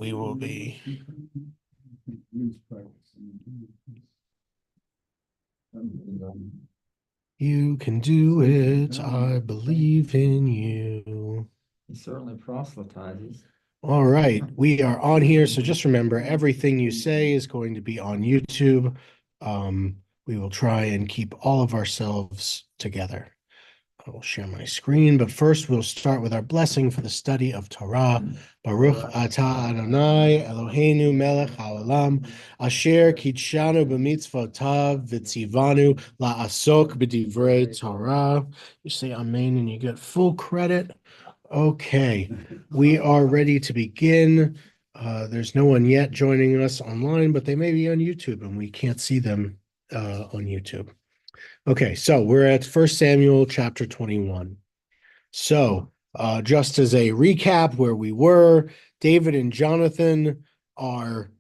we will be. You can do it. I believe in you. He certainly proselytizes. All right, we are on here. So just remember, everything you say is going to be on YouTube. We will try and keep all of ourselves together. I will share my screen, but first we'll start with our blessing for the study of Torah. Baruch atah Adonai Eloheinu melech haolam asher kitshanu b'mitzvotav v'tzivanu la'asok b'divrei Torah. You say amen and you get full credit. Okay, we are ready to begin. There's no one yet joining us online, but they may be on YouTube and we can't see them on YouTube. Okay, so we're at 1 Samuel chapter 21. So, just as a recap where we were, David and Jonathan are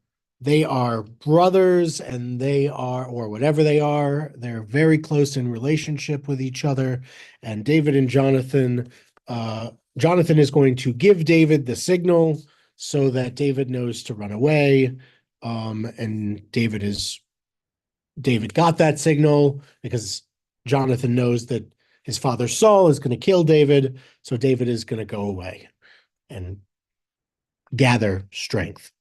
brothers, and they are, or whatever they are, they're very close in relationship with each other. And David and Jonathan is going to give David the signal so that David knows to run away. And David got that signal because Jonathan knows that his father Saul is going to kill David, so David is going to go away and gather strength.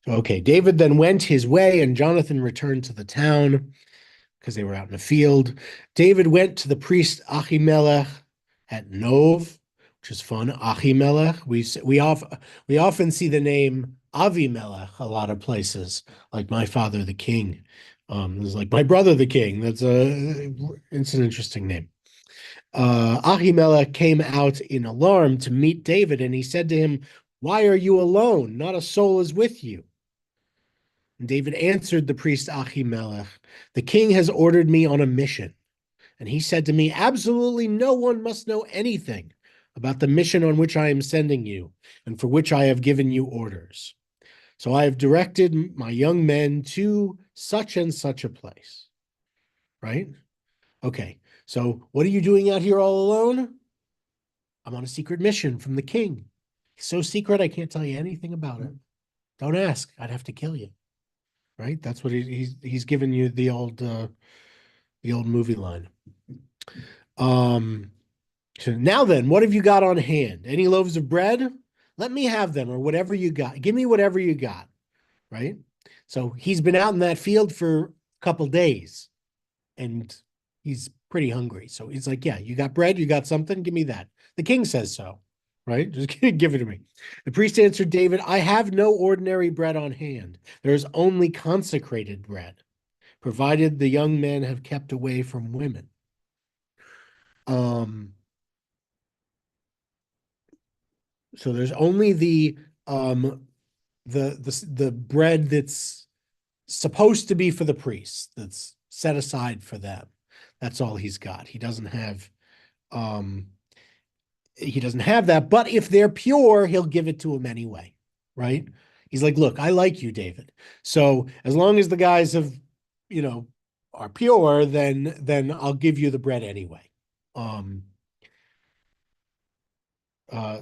Okay, David then went his way, and Jonathan returned to the town because they were out in the field. David went to the priest Ahimelech at Nov, which is fun. Ahimelech. We often see the name Avimelech a lot of places, like my father the king. This is like my brother the king. It's an interesting name. Ahimelech came out in alarm to meet David, and he said to him, "Why are you alone? Not a soul is with you." And David answered the priest Ahimelech, "The king has ordered me on a mission." And he said to me, "Absolutely no one must know anything about the mission on which I am sending you and for which I have given you orders. So I have directed my young men to such and such a place." Right? Okay. So what are you doing out here all alone? I'm on a secret mission from the king. It's so secret, I can't tell you anything about it. Don't ask. I'd have to kill you. Right? That's what he's given you the old movie line. So now then, what have you got on hand? Any loaves of bread? Let me have them, or whatever you got. Give me whatever you got. Right? So he's been out in that field for a couple days, and he's pretty hungry. So he's like, "Yeah, you got bread? You got something? Give me that." The king says so. Right? Just give it to me. The priest answered David, "I have no ordinary bread on hand. There is only consecrated bread, provided the young men have kept away from women." So there's only the bread that's supposed to be for the priests, that's set aside for them. That's all he's got. He doesn't have that, but if they're pure, he'll give it to them anyway, right? He's like, "Look, I like you, David. So as long as the guys have, are pure, then I'll give you the bread anyway."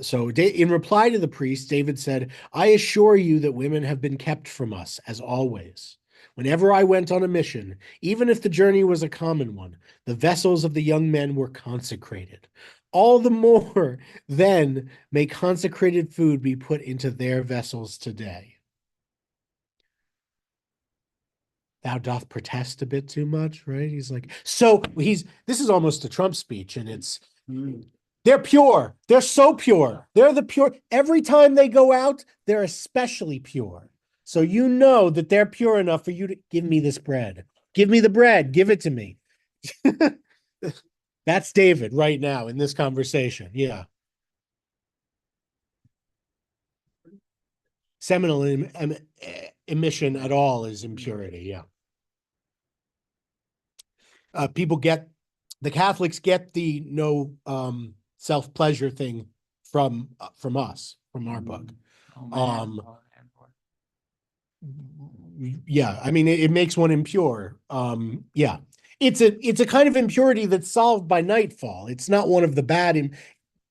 So in reply to the priest, David said, "I assure you that women have been kept from us, as always. Whenever I went on a mission, even if the journey was a common one, the vessels of the young men were consecrated. All the more, then, may consecrated food be put into their vessels today." Thou doth protest a bit too much, right? He's like, this is almost a Trump speech, and it's, they're pure. They're so pure. They're the pure. Every time they go out, they're especially pure. So you know that they're pure enough for you to give me this bread. Give me the bread. Give it to me. That's David right now in this conversation. Yeah. Seminal emission at all is impurity. Yeah. The Catholics get the no self-pleasure thing from us, from our book. Yeah, I mean, it makes one impure. Yeah, it's a kind of impurity that's solved by nightfall. It's not one of the bad.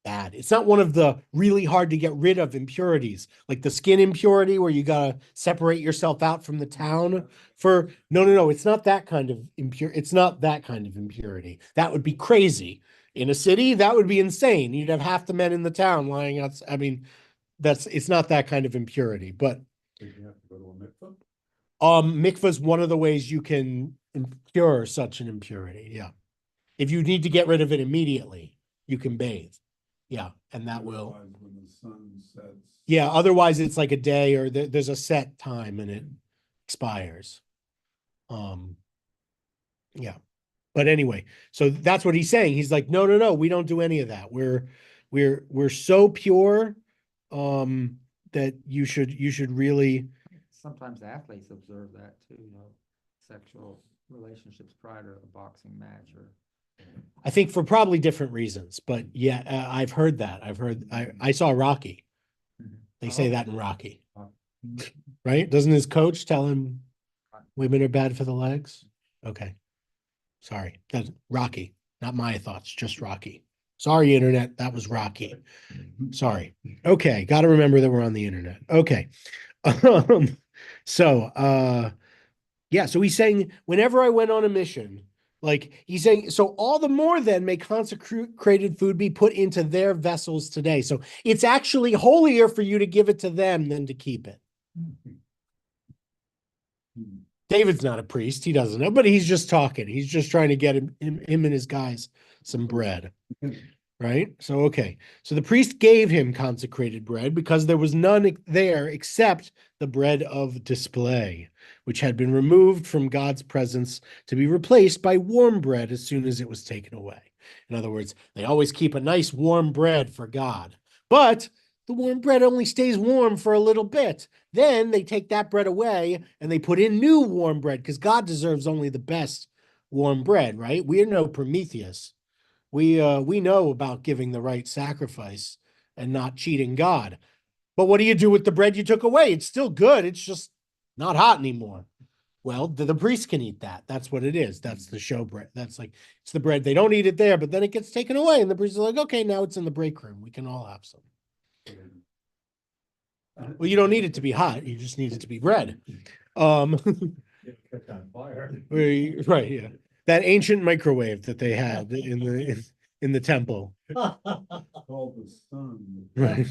bad. It's not one of the really hard to get rid of impurities, like the skin impurity where you gotta separate yourself out from the town for no. It's not that kind of it's not that kind of impurity. That would be crazy. In a city, that would be insane. You'd have half the men in the town lying out. I mean, it's not that kind of impurity, but Did you have to go to a mikvah? mikvah is one of the ways you can cure such an impurity. Yeah. If you need to get rid of it immediately, you can bathe. Yeah, and that will. Otherwise, when the sun sets. Yeah, otherwise it's like a day or there's a set time and it expires. Yeah. But anyway, so that's what he's saying. He's like, no, we don't do any of that. We're so pure that you should really. Sometimes athletes observe that too, sexual relationships prior to a boxing match or. I think for probably different reasons, but yeah, I've heard that. I saw Rocky. They say that in Rocky, right? Doesn't his coach tell him women are bad for the legs? Okay. Sorry. That's Rocky, not my thoughts, just Rocky. Sorry, internet. That was Rocky. Sorry. Okay. Got to remember that we're on the internet. Okay. Yeah. So he's saying, whenever I went on a mission, like he's saying, so all the more then may consecrated food be put into their vessels today. So it's actually holier for you to give it to them than to keep it. David's not a priest. He doesn't know, but he's just talking. He's just trying to get him and his guys some bread. Right? So, okay. So the priest gave him consecrated bread because there was none there except the bread of display, which had been removed from God's presence to be replaced by warm bread as soon as it was taken away. In other words, they always keep a nice warm bread for God, but the warm bread only stays warm for a little bit. Then they take that bread away and they put in new warm bread because God deserves only the best warm bread, right? We're no Prometheus. We know about giving the right sacrifice and not cheating God. But what do you do with the bread you took away? It's still good. It's just not hot anymore. Well, the priest can eat that. That's what it is. That's the show bread. That's like, it's the bread. They don't eat it there, but then it gets taken away. And the priest is like, okay, now it's in the break room. We can all have some. Well, you don't need it to be hot. You just need it to be bread. Catch on fire. Right, yeah. That ancient microwave that they had in the temple. Called the sun. Right.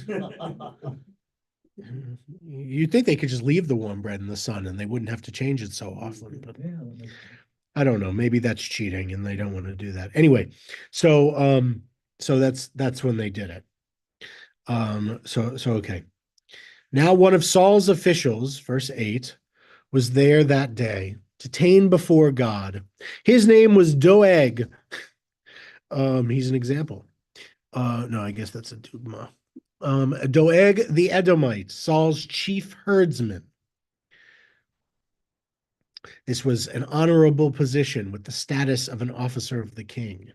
You'd think they could just leave the warm bread in the sun and they wouldn't have to change it so often, but I don't know. Maybe that's cheating and they don't want to do that. Anyway, so that's when they did it. So okay. Now one of Saul's officials, verse 8, was there that day, detained before God. His name was Doeg. He's an example. No, I guess that's a dugma. Doeg the Edomite, Saul's chief herdsman. This was an honorable position with the status of an officer of the king.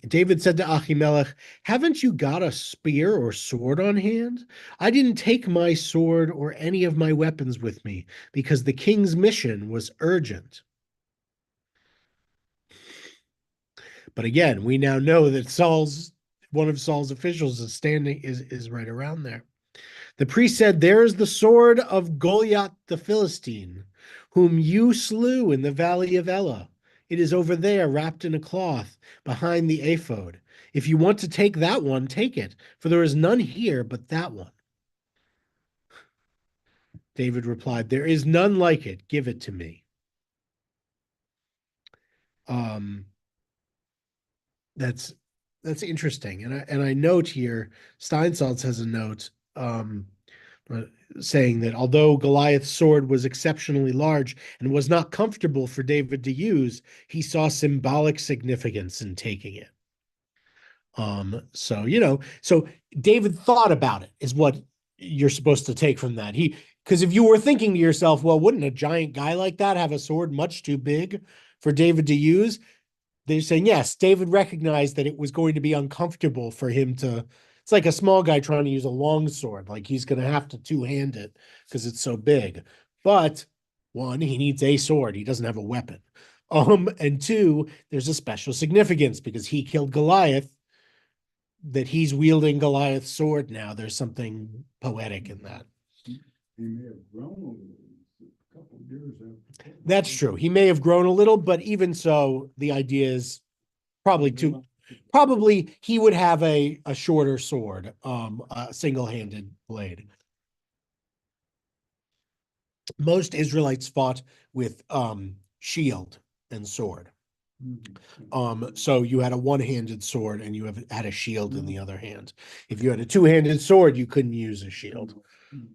David said to Ahimelech, haven't you got a spear or sword on hand? I didn't take my sword or any of my weapons with me because the king's mission was urgent. But again, we now know that one of Saul's officials is right around there. The priest said, there is the sword of Goliath the Philistine, whom you slew in the valley of Elah. It is over there, wrapped in a cloth, behind the ephod. If you want to take that one, take it, for there is none here but that one. David replied, there is none like it. Give it to me. That's interesting. And I note here, Steinsaltz has a note saying that although Goliath's sword was exceptionally large and was not comfortable for David to use, he saw symbolic significance in taking it. So David thought about it, is what you're supposed to take from that. Because if you were thinking to yourself, well, wouldn't a giant guy like that have a sword much too big for David to use? They're saying, yes, David recognized that it was going to be uncomfortable for him to. It's like a small guy trying to use a long sword. Like he's going to have to two-hand it because it's so big. But one, he needs a sword. He doesn't have a weapon. And two, there's a special significance because he killed Goliath, that he's wielding Goliath's sword now. There's something poetic in that. He may have grown a little, a couple of years after. That's true. He may have grown a little, but even so, the idea is probably he would have a shorter sword, a single-handed blade. Most Israelites fought with shield and sword. So you had a one-handed sword and you had a shield in the other hand. If you had a two-handed sword, you couldn't use a shield.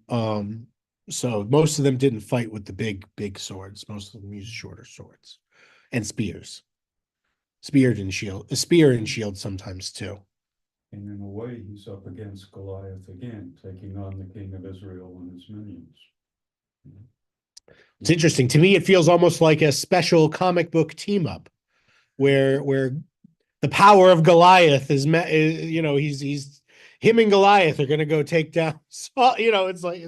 So most of them didn't fight with the big swords. Most of them used shorter swords and spears. Spear and shield sometimes too. And in a way, he's up against Goliath again, taking on the king of Israel and his minions. It's interesting. To me, it feels almost like a special comic book team up where the power of Goliath is he's him and Goliath are going to go take down Saul. It's like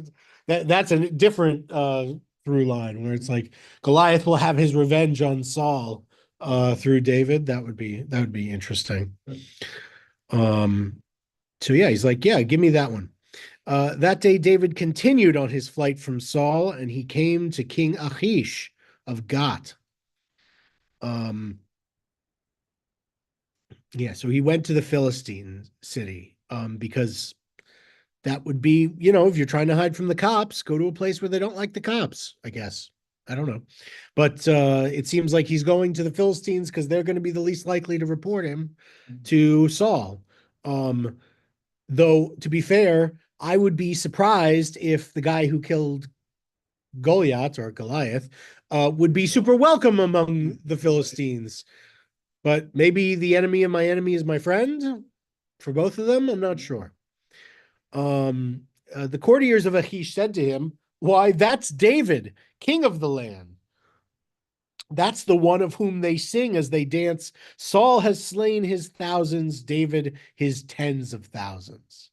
that's a different through line where it's like Goliath will have his revenge on Saul through David. That would be interesting. So yeah, he's like, yeah, give me that one. That day, David continued on his flight from Saul, and he came to King Achish of Gath. Yeah, so he went to the Philistine city, because that would be, if you're trying to hide from the cops, go to a place where they don't like the cops, I guess. I don't know. But it seems like he's going to the Philistines because they're going to be the least likely to report him to Saul. Though, to be fair, I would be surprised if the guy who killed Goliath would be super welcome among the Philistines. But maybe the enemy of my enemy is my friend for both of them. I'm not sure. The courtiers of Achish said to him, "Why, that's David, king of the land. That's the one of whom they sing as they dance. Saul has slain his thousands, David his tens of thousands."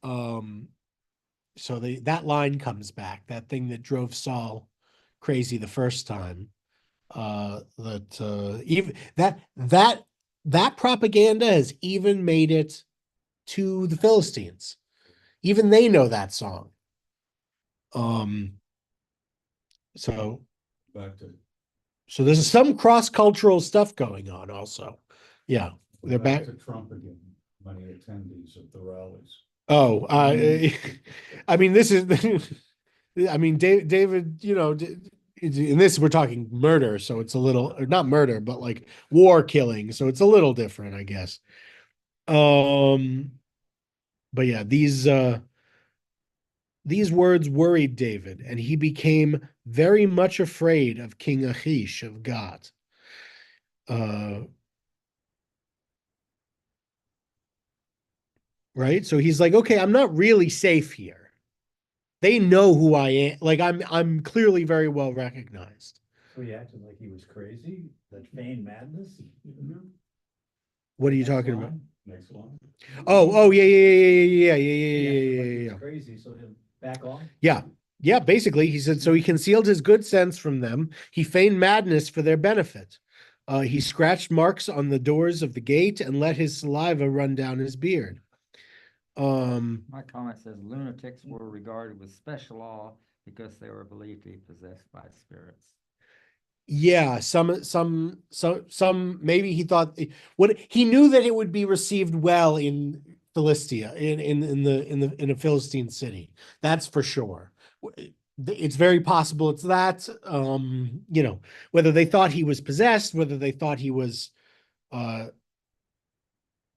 So that line comes back, that thing that drove Saul crazy the first time. Even that propaganda has even made it to the Philistines. Even they know that song. So there's some cross-cultural stuff going on also. Yeah, they're back to Trump again, many attendees at the rallies. Oh, I mean, this is, I mean, David, in this we're talking murder, so it's a little, or not murder, but like war killing, so it's a little different, I guess. But yeah, these words worried David, and he became very much afraid of King Achish of Gath. Right? So he's like, okay, I'm not really safe here. They know who I am. Like I'm clearly very well recognized. So he acted like he was crazy, that feigned madness? What are you talking about? Next line. Oh, yeah. He acted like he was crazy, so he'll back off? Yeah, basically, he said, so he concealed his good sense from them. He feigned madness for their benefit. He scratched marks on the doors of the gate and let his saliva run down his beard. My comment says lunatics were regarded with special awe because they were believed to be possessed by spirits. Yeah, some maybe he thought he knew that it would be received well in Philistia, in a Philistine city. That's for sure. It's very possible it's that, whether they thought he was possessed, whether they thought he was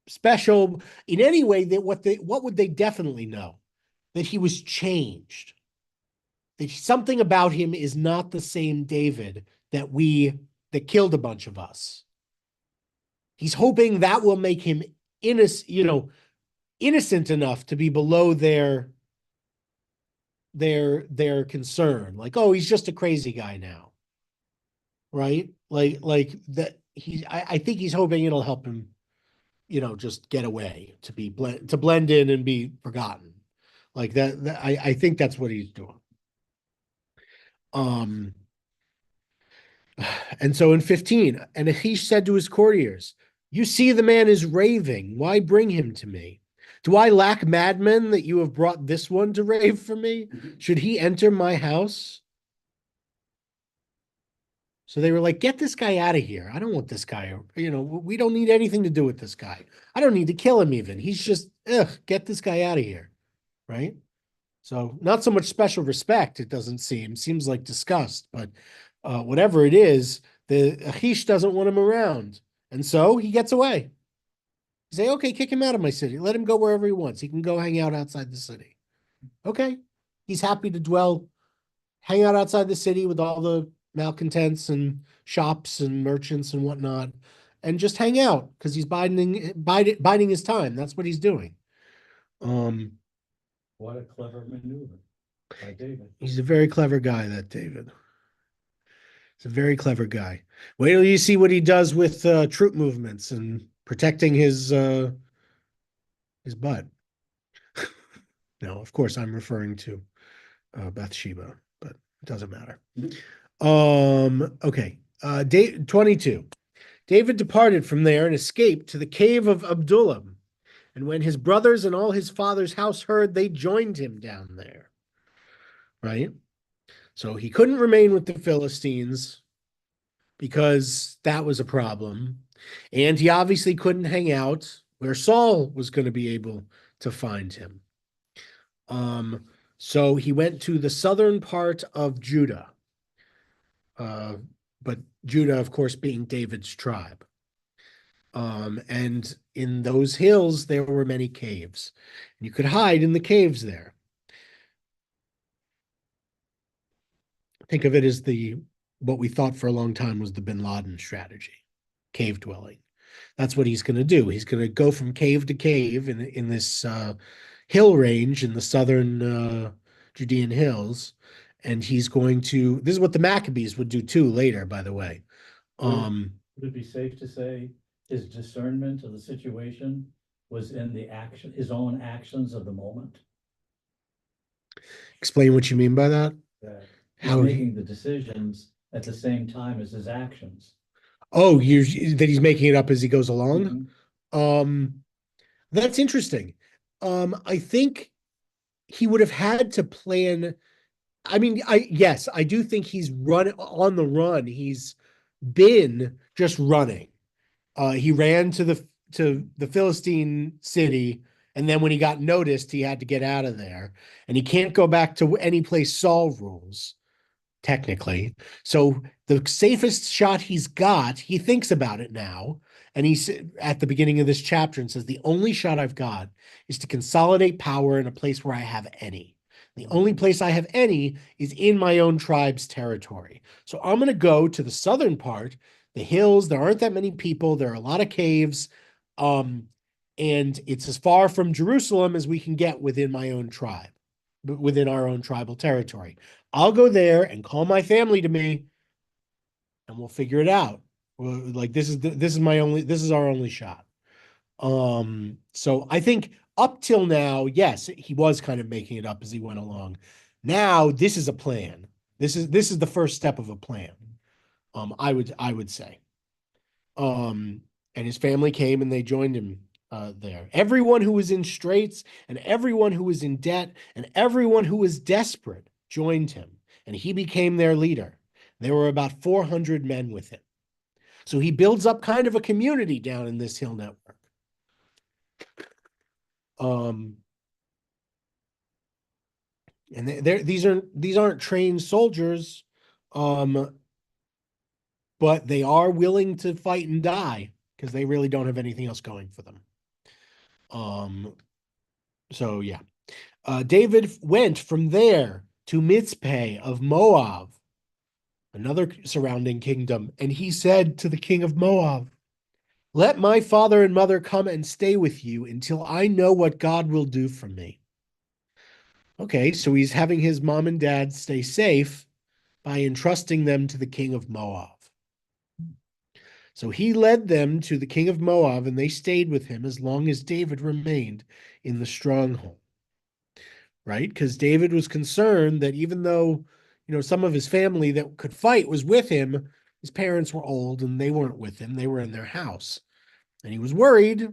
special in any way, that what would they definitely know? That he was changed. That something about him is not the same David that killed a bunch of us. He's hoping that will make him innocent enough to be below their concern. Like, oh, he's just a crazy guy now. Right? Like that I think he's hoping it'll help him, just get away, to blend in and be forgotten. Like that I think that's what he's doing. And so in 15, and Achish said to his courtiers, "You see the man is raving. Why bring him to me? Do I lack madmen that you have brought this one to rave for me? Should he enter my house?" So they were like, "Get this guy out of here. I don't want this guy. We don't need anything to do with this guy. I don't need to kill him even. He's just, get this guy out of here." Right? So not so much special respect, it doesn't seem. Seems like disgust, but whatever it is, the Achish doesn't want him around. And so he gets away. You say, okay, kick him out of my city. Let him go wherever he wants. He can go hang out outside the city. Okay. He's happy to hang out outside the city with all the malcontents and shops and merchants and whatnot, and just hang out because he's biding his time. That's what he's doing. What a clever maneuver by David. He's a very clever guy, that David. He's a very clever guy. Wait till you see what he does with troop movements and protecting his butt. No, of course I'm referring to Bathsheba, but it doesn't matter. Okay. 22. David departed from there and escaped to the cave of Adullam. And when his brothers and all his father's house heard, they joined him down there. Right? So he couldn't remain with the Philistines because that was a problem. And he obviously couldn't hang out where Saul was going to be able to find him. So he went to the southern part of Judah. But Judah, of course, being David's tribe. And in those hills, there were many caves. You could hide in the caves there. Think of it as what we thought for a long time was the bin Laden strategy, cave dwelling. That's what he's going to do. He's going to go from cave to cave in this hill range in the southern Judean hills. And he's going to, this is what the Maccabees would do too later, by the way. Would it be safe to say his discernment of the situation was in his own actions of the moment? Explain what you mean by that. That he's making the decisions at the same time as his actions. Oh, that he's making it up as he goes along. Mm-hmm. That's interesting. I think he would have had to plan. I mean, yes, I do think he's on the run. He's been just running. He ran to the Philistine city, and then when he got noticed, he had to get out of there. And he can't go back to any place Saul rules, technically. So the safest shot he's got, he thinks about it now, and he's at the beginning of this chapter and says, the only shot I've got is to consolidate power in a place where I have any. The only place I have any is in my own tribe's territory. So I'm going to go to the southern part, the hills. There aren't that many people. There are a lot of caves. And it's as far from Jerusalem as we can get within my own tribe, within our own tribal territory. I'll go there and call my family to me, and we'll figure it out. Like this is our only shot. So I think up till now, yes, he was kind of making it up as he went along. Now this is a plan. This is the first step of a plan. I would say. And his family came and they joined him there. Everyone who was in straits and everyone who was in debt and everyone who was desperate joined him, and he became their leader. There were about 400 men with him. So he builds up kind of a community down in this hill network. And these aren't trained soldiers, but they are willing to fight and die because they really don't have anything else going for them. So yeah, David went from there to Mitzpeh of Moab, another surrounding kingdom, and he said to the king of Moab, "Let my father and mother come and stay with you until I know what God will do for me." Okay, so he's having his mom and dad stay safe by entrusting them to the king of Moab. So he led them to the king of Moab, and they stayed with him as long as David remained in the stronghold. Right? Because David was concerned that even though, some of his family that could fight was with him, his parents were old and they weren't with him. They were in their house. And he was worried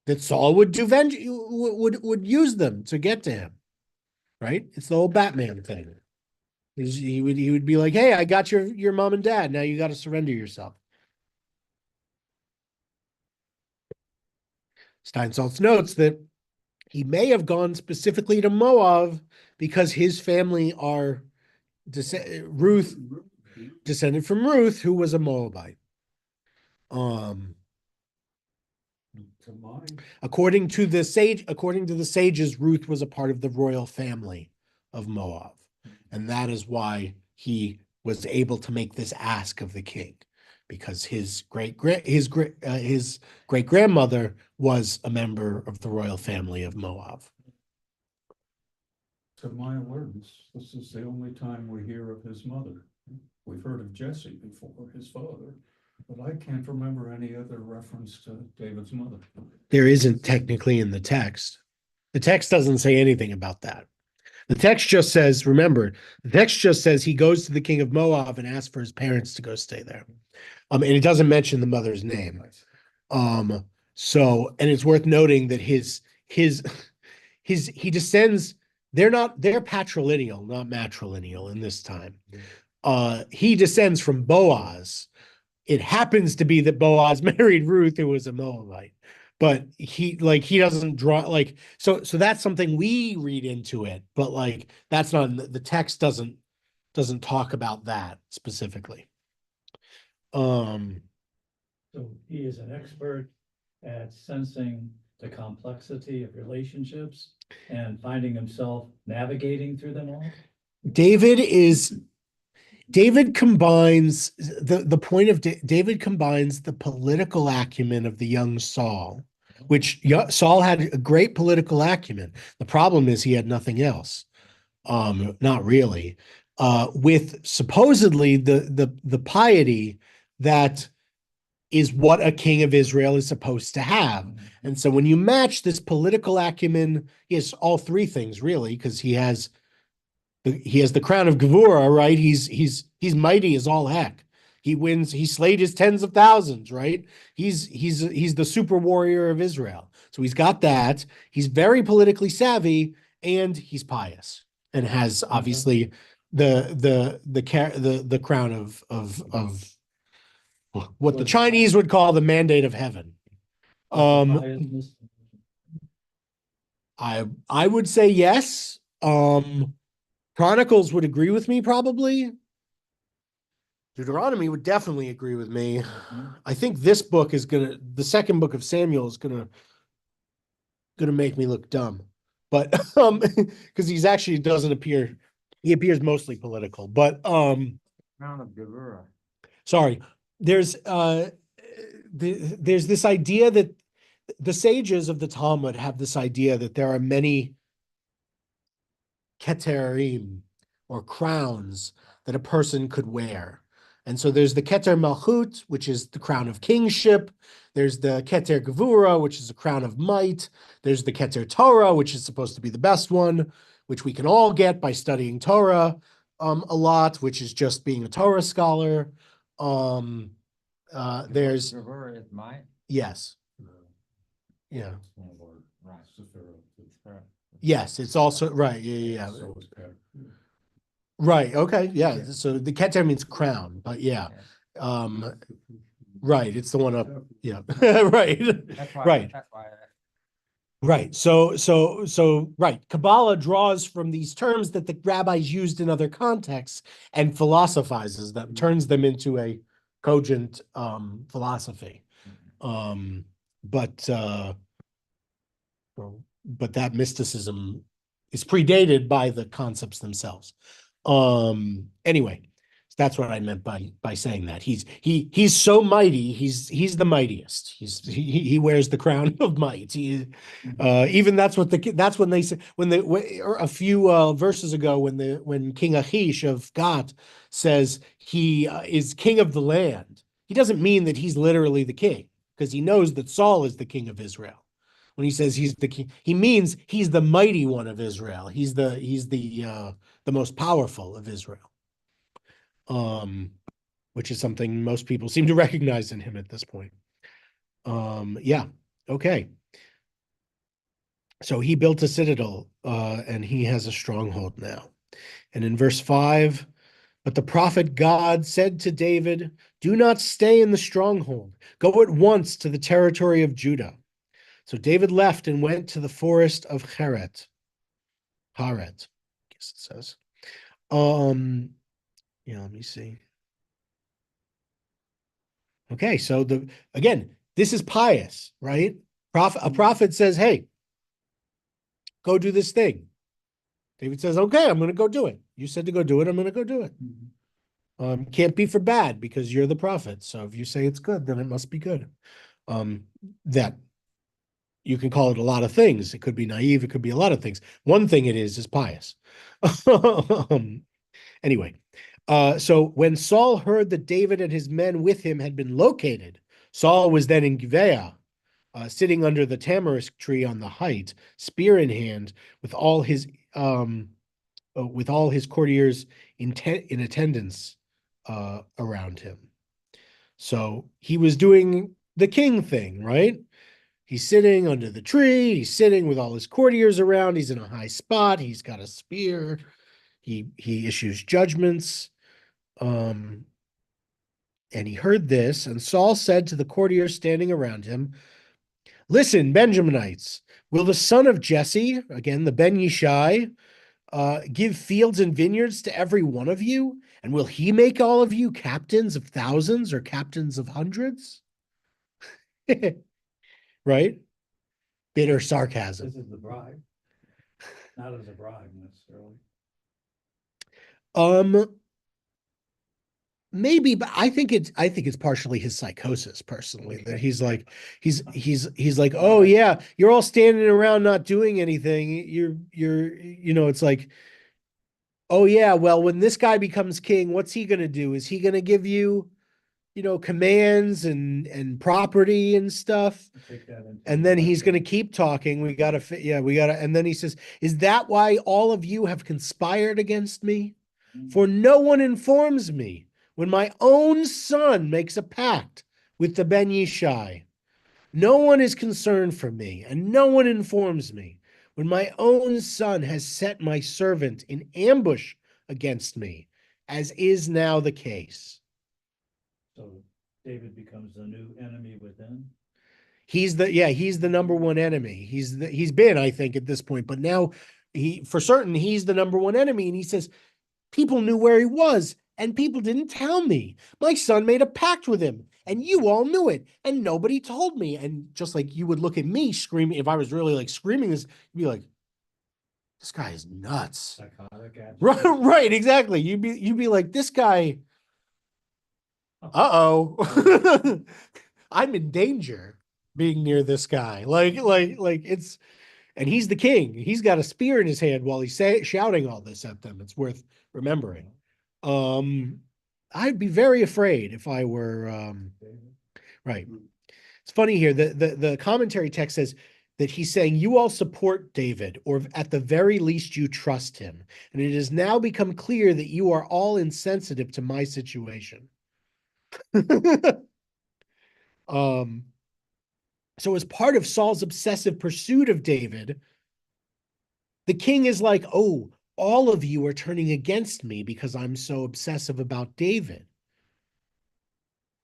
that Saul would would use them to get to him. Right? It's the old Batman thing. He would be like, "Hey, I got your mom and dad. Now you got to surrender yourself." Steinsaltz notes that he may have gone specifically to Moab because his family are Ruth, descended from Ruth, who was a Moabite. According to the sages, Ruth was a part of the royal family of Moab, and that is why he was able to make this ask of the king, because his great grandmother was a member of the royal family of Moab. To my awareness, this is the only time we hear of his mother. We've heard of Jesse before, his father, but I can't remember any other reference to David's mother. There isn't technically in the text. The text doesn't say anything about that. The text just says, remember, the text just says he goes to the king of Moab and asks for his parents to go stay there. And it doesn't mention the mother's name. So, and it's worth noting that he descends, they're patrilineal, not matrilineal in this time. He descends from Boaz. It happens to be that Boaz married Ruth, who was a Moabite, but he doesn't draw so that's something we read into it, but that's not, the text doesn't talk about that specifically. So he is an expert at sensing the complexity of relationships and finding himself navigating through them all. David combines David combines the political acumen of the young Saul, which Saul had a great political acumen. The problem is he had nothing else. Not really. With supposedly the piety that is what a king of Israel is supposed to have. And so when you match this political acumen, he has all three things really, because he has the crown of Gevurah, right? He's mighty as all heck. He slayed his tens of thousands, right? He's the super warrior of Israel. So he's got that. He's very politically savvy, and he's pious, and has obviously the crown of what the Chinese would call the mandate of heaven. I would say yes. Chronicles would agree with me, probably. Deuteronomy would definitely agree with me. I think this book the second book of Samuel is gonna make me look dumb, but because he appears mostly political, but Crown of Gevurah. sorry, there's this idea that the sages of the Talmud have this idea that there are many keterim, or crowns, that a person could wear. And so there's the Keter Malchut, which is the crown of kingship. There's the Keter Gevurah, which is a crown of might. There's the Keter Torah, which is supposed to be the best one, which we can all get by studying Torah a lot, which is just being a Torah scholar. There's Gevurah is might. Yes. Yeah. Right. Yes, it's also right. Yeah. So is Pat. Right. Okay. Yeah. So the Keter means crown, but yeah. Right. It's the one up. Yeah. Right. That's why. Right. That's why. Right. So right. Kabbalah draws from these terms that the rabbis used in other contexts and philosophizes them, turns them into a cogent philosophy. But that mysticism is predated by the concepts themselves. Anyway, that's what I meant by saying that. He's so mighty, he's the mightiest. He wears the crown of might. Even that's when they say, a few verses ago, when King Achish of Gath says he is king of the land, he doesn't mean that he's literally the king, because he knows that Saul is the king of Israel. When he says he's the king, he means he's the mighty one of Israel. He's the most powerful of Israel. which is something most people seem to recognize in him at this point. Yeah, okay. So he built a citadel, and he has a stronghold now. And in verse 5, but the prophet God said to David, do not stay in the stronghold. Go at once to the territory of Judah. So David left and went to the forest of Haret, I guess it says. Yeah, let me see. Okay, so this is pious, right? A prophet says, hey, go do this thing. David says, okay, I'm going to go do it. You said to go do it, I'm going to go do it. Can't be for bad because you're the prophet. So if you say it's good, then it must be good. That you can call it a lot of things. It could be naive. It could be a lot of things. One thing it is pious. Anyway, so when Saul heard that David and his men with him had been located, Saul was then in Gibeah, sitting under the tamarisk tree on the height, spear in hand, with all his courtiers in attendance around him. So he was doing the king thing, right? He's sitting under the tree. He's sitting with all his courtiers around. He's in a high spot. He's got a spear. He issues judgments. And he heard this, and Saul said to the courtiers standing around him, listen, Benjaminites, will the son of Jesse, again, the Ben Yishai, give fields and vineyards to every one of you? And will he make all of you captains of thousands or captains of hundreds? Right? Bitter sarcasm. This is the bribe. Not as a bribe necessarily. Maybe, but I think it's partially his psychosis personally, that he's like, oh yeah, you're all standing around not doing anything. It's like, oh yeah, well, when this guy becomes king, what's he going to do? Is he going to give you, commands and property and stuff? And then he's going to keep talking. We got to, and then he says, is that why all of you have conspired against me? For no one informs me when my own son makes a pact with the Ben Yishai. No one is concerned for me, and no one informs me when my own son has set my servant in ambush against me, as is now the case. So David becomes the new enemy within. He's the number one enemy. He's been, I think, at this point, but now for certain, he's the number one enemy. And he says, people knew where he was, and people didn't tell me. My son made a pact with him, and you all knew it, and nobody told me. And just like you would look at me screaming, if I was really like screaming this, you'd be like, this guy is nuts. Psychotic. Right, exactly. You'd be like, this guy, uh-oh. I'm in danger being near this guy. Like it's, and he's the king. He's got a spear in his hand while he's shouting all this at them. It's worth remembering. I'd be very afraid if I were, right. It's funny here. The commentary text says that he's saying you all support David, or at the very least you trust him. And it has now become clear that you are all insensitive to my situation. So as part of Saul's obsessive pursuit of David, the king is like, oh, all of you are turning against me because I'm so obsessive about David.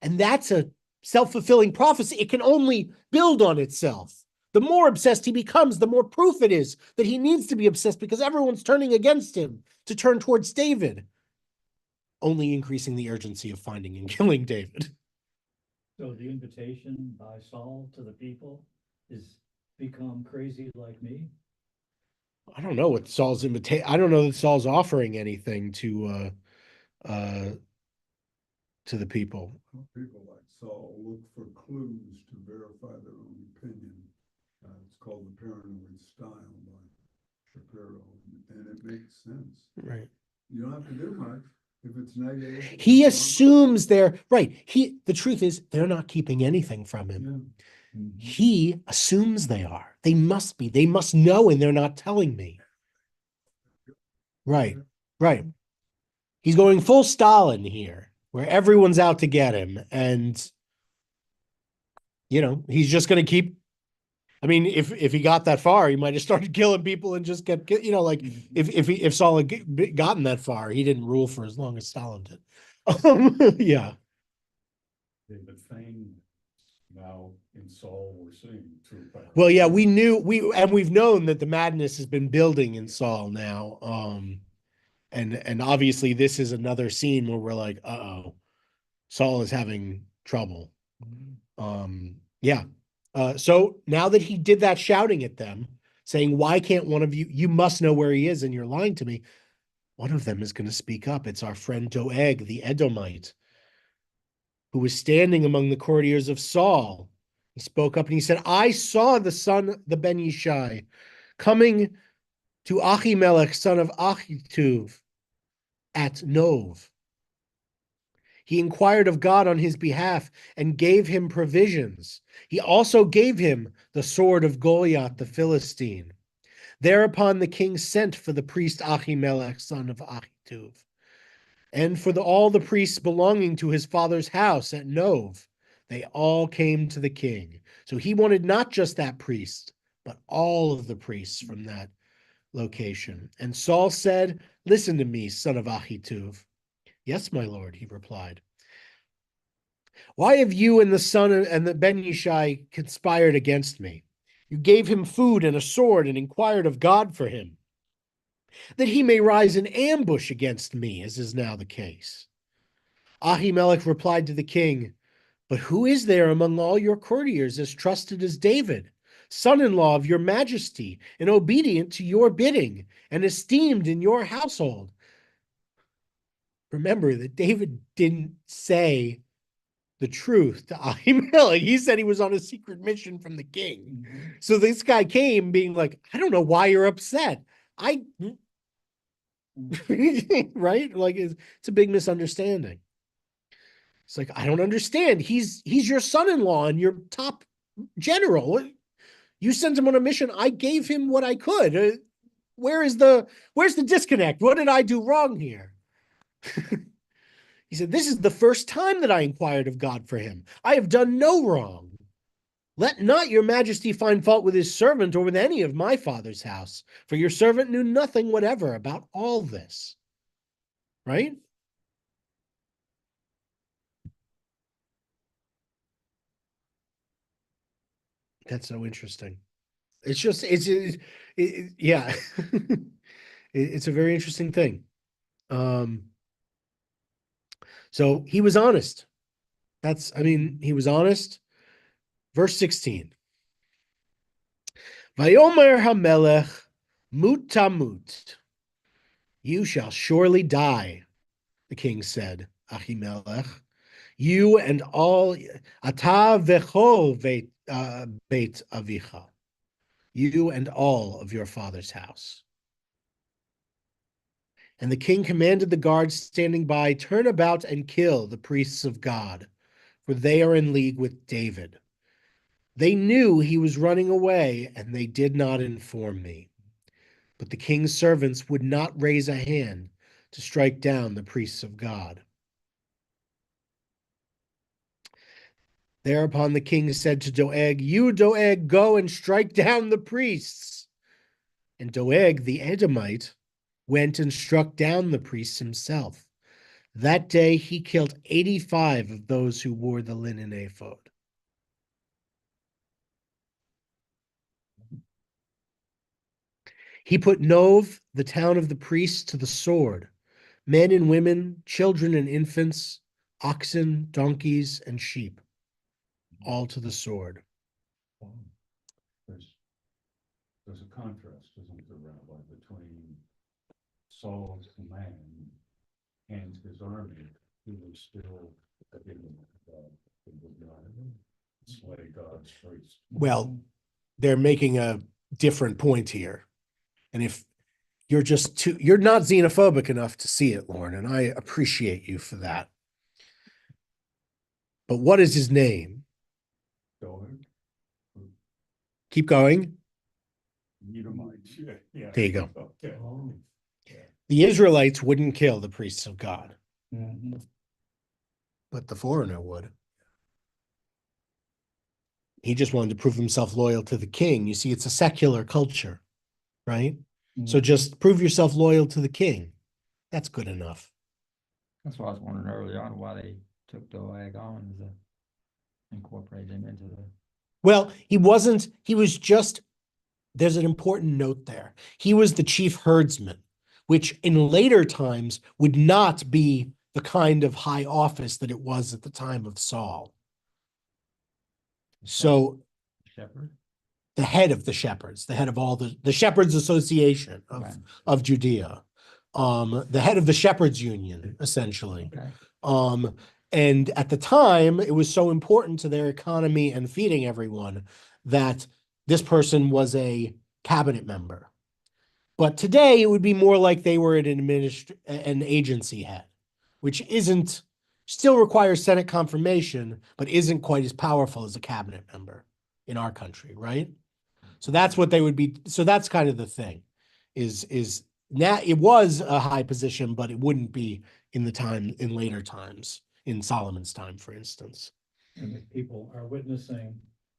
And that's a self-fulfilling prophecy. It can only build on itself. The more obsessed he becomes, the more proof it is that he needs to be obsessed because everyone's turning against him to turn towards David, only increasing the urgency of finding and killing David. So the invitation by Saul to the people is become crazy like me. I don't know what Saul's invitation. I don't know that Saul's offering anything to the people. People like Saul look for clues to verify their own opinion. It's called the paranoid style by Shapiro, and it makes sense. Right. You don't have to do much. If it's negative, He assumes they're right. The truth is they're not keeping anything from him. Yeah. Mm-hmm. He assumes they are. They must be. They must know, and they're not telling me. Right. Right. He's going full Stalin here. where everyone's out to get him. And, he's just going to keep. I mean, if he got that far, he might have started killing people and just kept, like if Saul had gotten that far, he didn't rule for as long as Stalin did. Yeah. David Fane, now in Saul, we're seeing true power. Well, yeah, we've known that the madness has been building in Saul now. And obviously this is another scene where we're like, uh-oh, Saul is having trouble. Yeah. So now that he did that shouting at them, saying, why can't one of you must know where he is and you're lying to me. One of them is going to speak up. It's our friend Doeg, the Edomite, who was standing among the courtiers of Saul. He spoke up and he said, I saw the Ben Yishai, coming to Ahimelech, son of Achituv, at Nov. He inquired of God on his behalf and gave him provisions. He also gave him the sword of Goliath the Philistine. Thereupon the king sent for the priest Ahimelech, son of Achituv, and for all the priests belonging to his father's house at Nov. They all came to the king. So he wanted not just that priest, but all of the priests from that location. And Saul said, listen to me, son of Achituv. Yes, my lord, he replied. Why have you and the son and the Ben Yishai conspired against me? You gave him food and a sword and inquired of God for him, that he may rise in ambush against me, as is now the case. Ahimelech replied to the king, but who is there among all your courtiers as trusted as David, son-in-law of your majesty, and obedient to your bidding, and esteemed in your household? Remember that David didn't say the truth to Ahimelech. He said he was on a secret mission from the king. So this guy came being like, I don't know why you're upset. Right? Like it's a big misunderstanding. It's like, I don't understand. He's your son-in-law and your top general. You sent him on a mission. I gave him what I could. Where's the disconnect? What did I do wrong here? He said, this is the first time that I inquired of God for him. I have done no wrong. Let not your majesty find fault with his servant or with any of my father's house, for your servant knew nothing whatever about all this. Right? That's so interesting. It's just, yeah. It's a very interesting thing. So he was honest. He was honest. Verse 16. Vayomer HaMelech mut tamut. You shall surely die, the king said, Ahimelech. You and all, ata vechol beit avicha. You and all of your father's house. And the king commanded the guards standing by, turn about and kill the priests of God, for they are in league with David. They knew he was running away, and they did not inform me. But the king's servants would not raise a hand to strike down the priests of God. Thereupon the king said to Doeg, you, Doeg, go and strike down the priests. And Doeg, the Edomite, went and struck down the priests himself. That day he killed 85 of those who wore the linen ephod. He put Nov, the town of the priests, to the sword, men and women, children and infants, oxen, donkeys, and sheep, all to the sword. There's a contrast, isn't there, Rabbi, between Saul's command and his army, who was still against God, who would not slay God's priests. Well, they're making a different point here. And if you're you're not xenophobic enough to see it, Lauren, and I appreciate you for that. But what is his name? Doeg. Keep going. Edomites, yeah. There you go. Okay. The Israelites wouldn't kill the priests of God. Mhm. but the foreigner would. He just wanted to prove himself loyal to the king. You see, it's a secular culture, right? So just prove yourself loyal to the king. That's good enough. That's why I was wondering early on why they took Doeg on as incorporated him into the. Well, he was just, there's an important note there. He was the chief herdsman, which in later times would not be the kind of high office that it was at the time of Saul. So Shepherd. the head of the shepherds, the head of all the Shepherds Association Okay. of Judea, the head of the Shepherds Union, essentially. Okay. And at the time, it was so important to their economy and feeding everyone that this person was a cabinet member. But today, it would be more like they were an agency head, which still requires Senate confirmation, but isn't quite as powerful as a cabinet member in our country, right? So that's what they would be. So that's kind of the thing, is now it was a high position, but it wouldn't be in later times, in Solomon's time, for instance. And if people are witnessing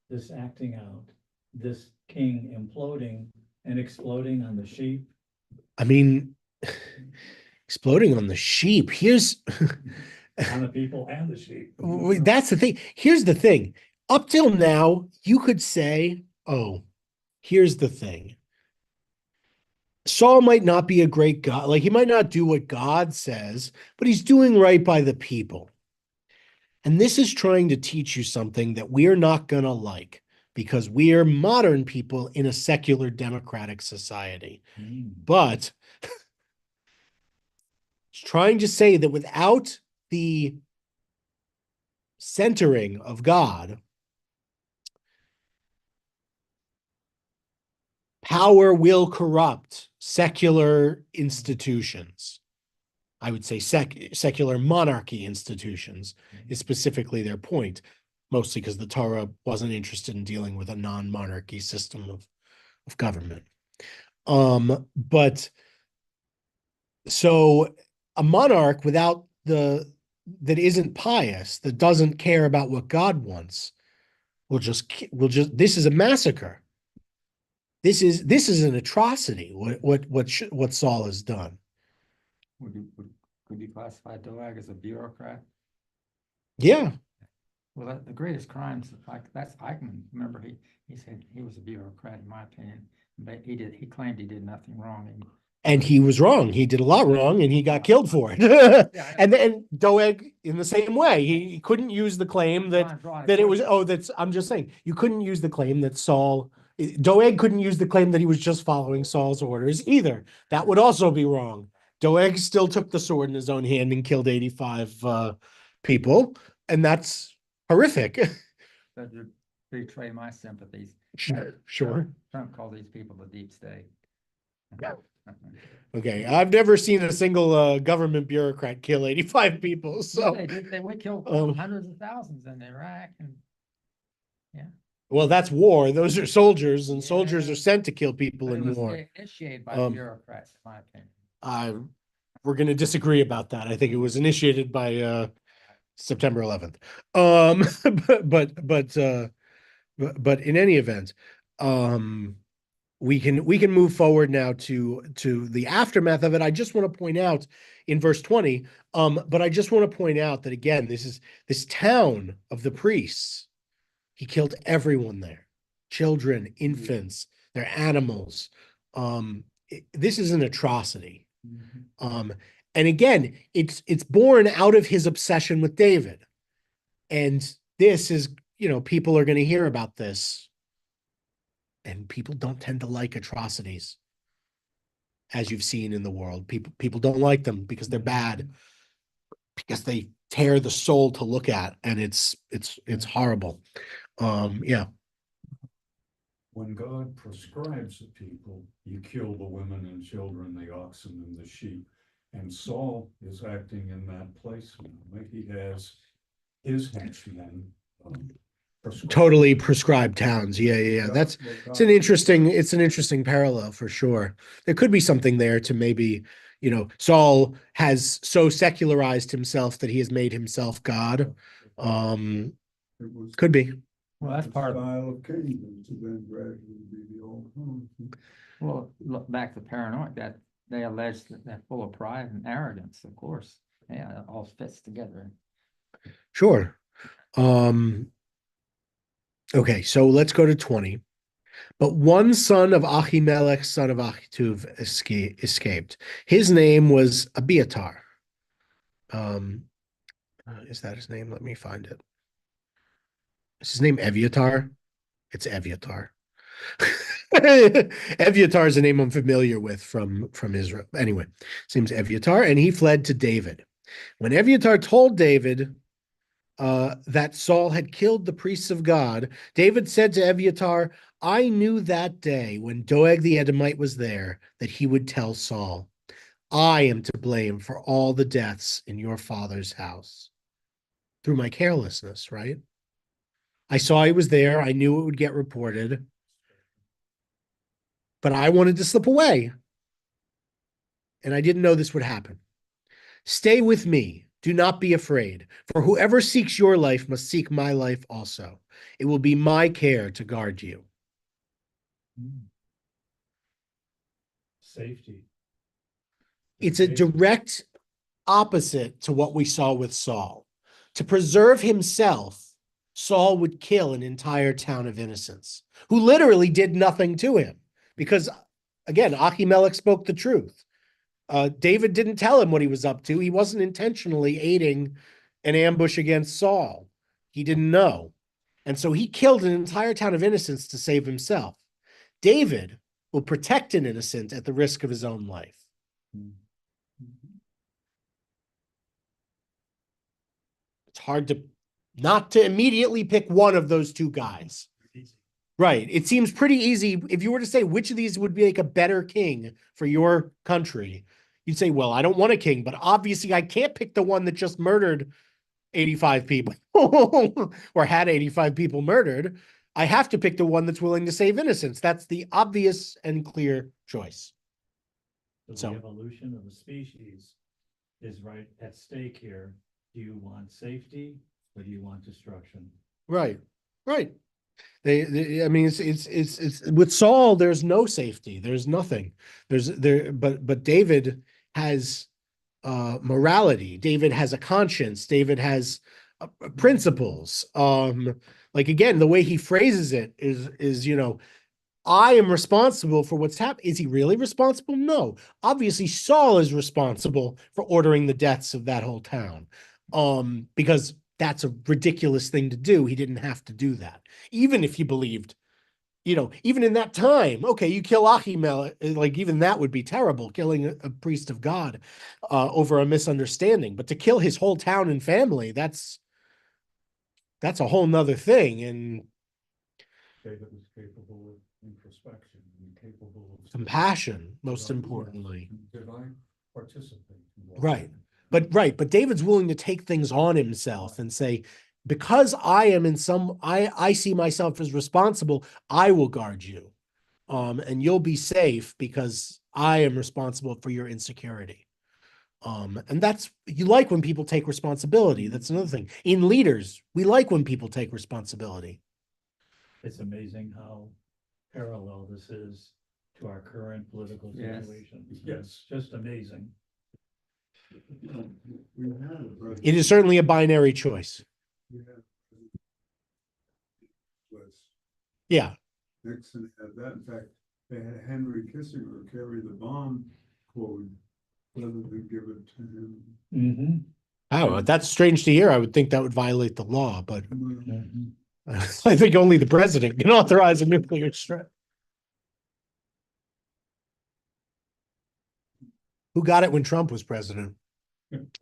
this acting out, this king imploding and exploding on the sheep. I mean, exploding on the sheep. Here's on the people and the sheep. That's the thing. Here's the thing. Up till now, you could say, oh, here's the thing. Saul might not be a great God. Like, he might not do what God says, but he's doing right by the people. And this is trying to teach you something that we're not going to like, because we are modern people in a secular democratic society. But it's trying to say that without the centering of God, power will corrupt secular institutions. I would say secular monarchy institutions is specifically their point, mostly because the Torah wasn't interested in dealing with a non-monarchy system of government. But so a monarch that isn't pious, that doesn't care about what God wants, this is a massacre. This is an atrocity. What Saul has done. Could you classify Doeg as a bureaucrat? Yeah. Well, the greatest crimes, I can remember he said he was a bureaucrat, in my opinion, but he claimed he did nothing wrong. And he was wrong. He did a lot wrong, and he got killed for it. And then Doeg, in the same way, he couldn't use the claim that it was. I'm just saying, you couldn't use the claim that Doeg couldn't use the claim that he was just following Saul's orders either. That would also be wrong. Doeg still took the sword in his own hand and killed 85 people, and that's horrific. That would betray my sympathies. Sure. Trump called these people the deep state. Okay, I've never seen a single government bureaucrat kill 85 people. So we killed hundreds of thousands in Iraq, and yeah. Well, that's war. Those are soldiers, and soldiers are sent to kill people in war. Initiated by bureaucrats, in my opinion. We're going to disagree about that. I think it was initiated by September 11th. But in any event, we can move forward now to the aftermath of it. I just want to point out in verse 20, but I just want to point out that, again, this town of the priests, he killed everyone there, children, infants, their animals. This is an atrocity. And again, it's born out of his obsession with David. And this is, people are going to hear about this. And people don't tend to like atrocities, as you've seen in the world. People don't like them because they're bad, because they tear the soul to look at, and it's horrible. Yeah. When God prescribes to people, you kill the women and children, the oxen and the sheep. And Saul is acting in that place. He has his henchmen totally prescribed towns. Yeah. It's an interesting parallel for sure. There could be something there to maybe, Saul has so secularized himself that he has made himself God. It was Could be. Well, that's the part of, style of kingdom to then gradually be the all powerful. well, look back to paranoid, that they allege that they're full of pride and arrogance, of course. Yeah, it all fits together. Sure. Okay, so let's go to 20. But one son of Ahimelech, son of Ahituv, escaped. His name was Abiatar. Is that his name? Let me find it. Is his name Eviatar? It's Eviatar. Eviatar is a name I'm familiar with from Israel. Anyway, his name's Eviatar, and he fled to David. When Eviatar told David that Saul had killed the priests of God, David said to Eviatar, I knew that day when Doeg the Edomite was there that he would tell Saul, I am to blame for all the deaths in your father's house. Through my carelessness, right? I saw he was there. I knew it would get reported. But I wanted to slip away. And I didn't know this would happen. Stay with me. Do not be afraid. For whoever seeks your life must seek my life also. It will be my care to guard you. Safety. It's a direct opposite to what we saw with Saul. To preserve himself, Saul would kill an entire town of innocents who literally did nothing to him because, again, Ahimelech spoke the truth. David didn't tell him what he was up to. He wasn't intentionally aiding an ambush against Saul. He didn't know. And so he killed an entire town of innocents to save himself. David will protect an innocent at the risk of his own life. It's hard to not to immediately pick one of those two guys. Right. It seems pretty easy. If you were to say which of these would be like a better king for your country, you'd say, well, I don't want a king, but obviously I can't pick the one that just murdered 85 people or had 85 people murdered. I have to pick the one that's willing to save innocents. That's the obvious and clear choice. So the evolution of the species is right at stake here. Do you want safety or do you want destruction? Right. Right. I mean, it's with Saul, there's no safety. There's nothing. But David has morality. David has a conscience. David has principles. Like again, the way he phrases it is, I am responsible for what's happened. Is he really responsible? No. Obviously, Saul is responsible for ordering the deaths of that whole town. Because that's a ridiculous thing to do. He didn't have to do that. Even if you believed, even in that time, okay, you kill Ahimelech, like even that would be terrible, killing a priest of God over a misunderstanding. But to kill his whole town and family, that's a whole nother thing. And David was capable of introspection and capable of compassion, most importantly. Did I participate? In what Right. happened? But David's willing to take things on himself and say, because I am I see myself as responsible, I will guard you. And you'll be safe because I am responsible for your insecurity. And you like when people take responsibility. That's another thing. In leaders, we like when people take responsibility. It's amazing how parallel this is to our current political Yes. situation. Yes. It's just amazing. We had a president. It is certainly a binary choice. We had was Yeah. Nixon had that. In fact, they had Henry Kissinger carry the bomb code rather than give it to him. Mm-hmm. Oh, that's strange to hear. I would think that would violate the law, but Mm-hmm. I think only the president can authorize a nuclear strike. Who got it when Trump was president?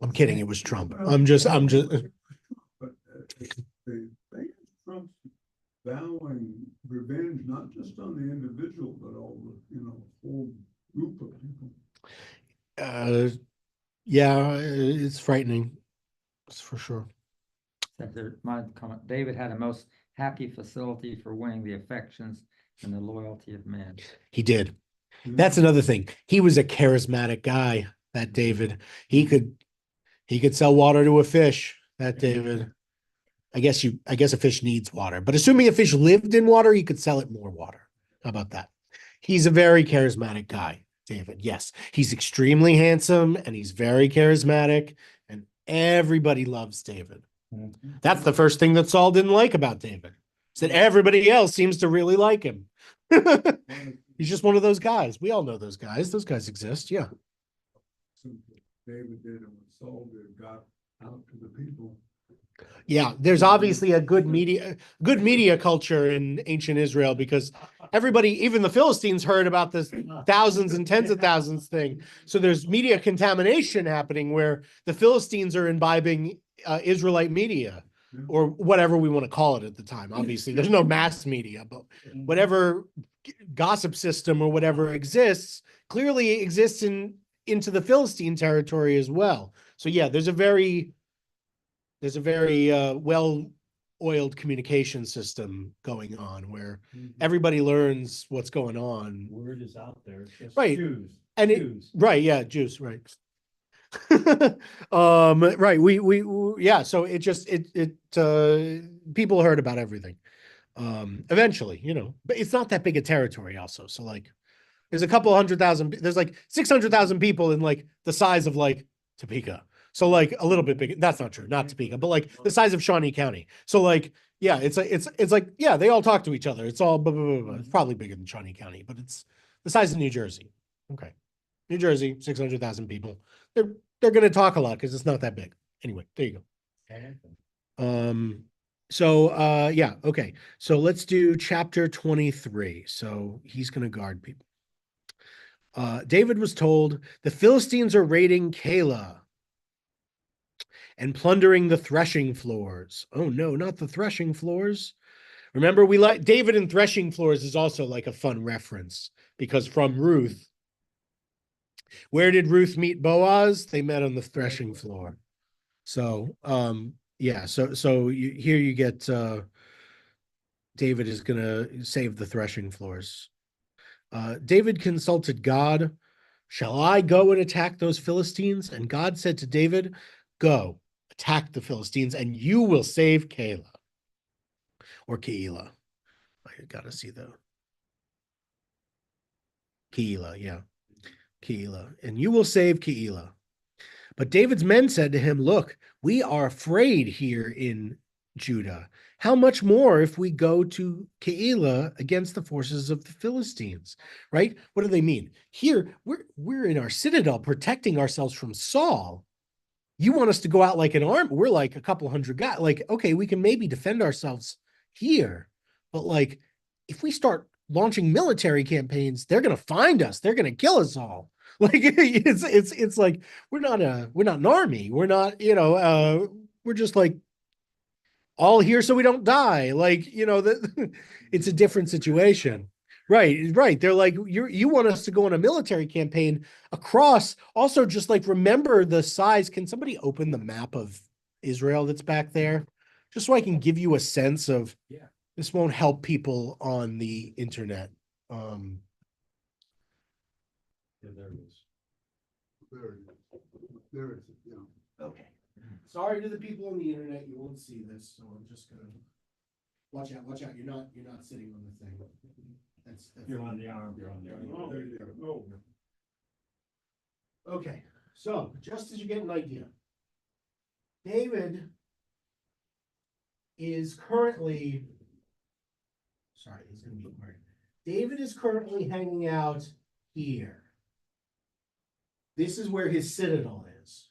I'm kidding. It was Trump. I'm just. But the thing is, Trump's vowing revenge, not just on the individual, but all the, whole group of people. Yeah, it's frightening. That's for sure. My comment, David had a most happy facility for winning the affections and the loyalty of men. He did. That's another thing. He was a charismatic guy. that David. He could sell water to a fish, that David. I guess a fish needs water, but assuming a fish lived in water, he could sell it more water. How about that? He's a very charismatic guy, David. Yes, he's extremely handsome and he's very charismatic, and everybody loves David. That's the first thing that Saul didn't like about David. Is that everybody else seems to really like him. He's just one of those guys. We all know those guys. Those guys exist. Yeah. David did and what Saul did got out to the people. Yeah, there's obviously a good media culture in ancient Israel, because everybody, even the Philistines, heard about this thousands and tens of thousands thing. So there's media contamination happening where the Philistines are imbibing Israelite media, or whatever we want to call it at the time. Obviously, there's no mass media, but whatever gossip system or whatever exists clearly exists into the Philistine territory as well. So yeah, there's a very well-oiled communication system going on where everybody learns what's going on. Word is out there. It's just Right. Jews. And Jews. right, yeah, Jews, right. Right. Yeah, so people heard about everything. Eventually, but it's not that big a territory also. So like there's a couple 100,000, there's like 600,000 people in like the size of like Topeka. So like a little bit big. That's not true, not Topeka, but like the size of Shawnee County. So like, yeah, it's like, yeah, they all talk to each other. It's all blah, blah, blah, blah. It's probably bigger than Shawnee County, but it's the size of New Jersey. Okay. New Jersey, 600,000 people. They're going to talk a lot because it's not that big. Anyway, there you go. Yeah, okay. So let's do chapter 23. So he's going to guard people. David was told the Philistines are raiding Keilah and plundering the threshing floors. Oh no, not the threshing floors. Remember, we like David and threshing floors is also like a fun reference, because from Ruth, where did Ruth meet Boaz? They met on the threshing floor. So, yeah, here you get David is going to save the threshing floors. David consulted God. Shall I go and attack those Philistines? And God said to David, go, attack the Philistines, and you will save Keilah. Or Keilah. I gotta see the Keilah, yeah. Keilah. And you will save Keilah. But David's men said to him, look, we are afraid here in Judah. How much more if we go to Keilah against the forces of the Philistines, right? What do they mean? Here, we're in our citadel protecting ourselves from Saul. You want us to go out like an army? We're like a couple hundred guys. Like, okay, we can maybe defend ourselves here, but like, if we start launching military campaigns, they're going to find us. They're going to kill us all. Like it's like we're not an army. We're not, we're just like all here so we don't die. Like, it's a different situation. Right. They're like, you want us to go on a military campaign across. Also, just like remember the size. Can somebody open the map of Israel that's back there? Just so I can give you a sense of, Yeah. This won't help people on the internet. Yeah, there it is. There it is. There it is, yeah. Okay. Sorry to the people on the internet, you won't see this, so I'm just gonna watch out. You're not sitting on the thing. That's You're on the arm. You're on the arm. Oh, there you go. Okay, so just as you get an idea, David is currently, sorry, it's gonna be hard. David is currently hanging out here. This is where his citadel is.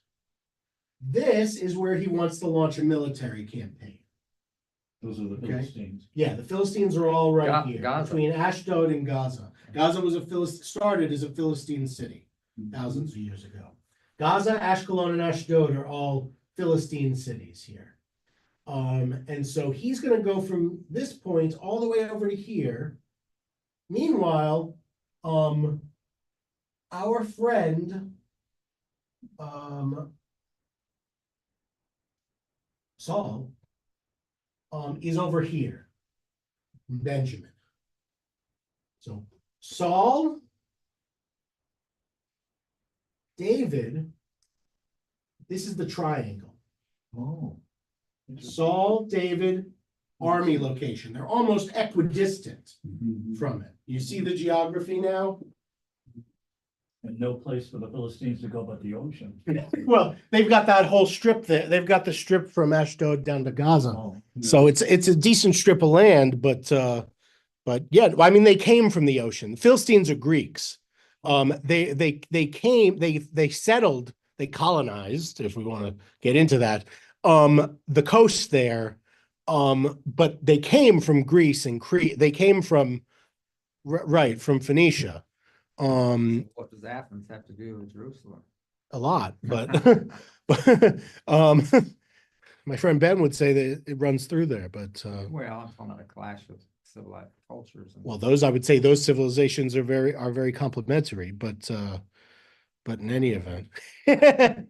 This is where he wants to launch a military campaign. Those are the Okay. Philistines. Yeah, the Philistines are all right here, Gaza. between Ashdod and Gaza. Gaza was started as a Philistine city thousands of years ago. Gaza, Ashkelon, and Ashdod are all Philistine cities here. And so he's going to go from this point all the way over to here. Meanwhile, our friend, Saul, is over here, Benjamin. So Saul, David, this is the triangle. Oh. Saul, David, army location. They're almost equidistant from it. You see the geography now? And no place for the Philistines to go but the ocean. Well, they've got that whole strip there. They've got the strip from Ashdod down to Gaza. Oh, So it's a decent strip of land, but yeah, I mean they came from the ocean. The Philistines are Greeks. They came, they settled, they colonized, if we want to get into that, the coast there. But they came from Greece and Crete. They came from right from Phoenicia. What does Athens have to do with Jerusalem? A lot, but my friend Ben would say that it runs through there, but Well, I'm talking about a clash of civilized cultures. well, those I would say those civilizations are very complementary, but in any event, I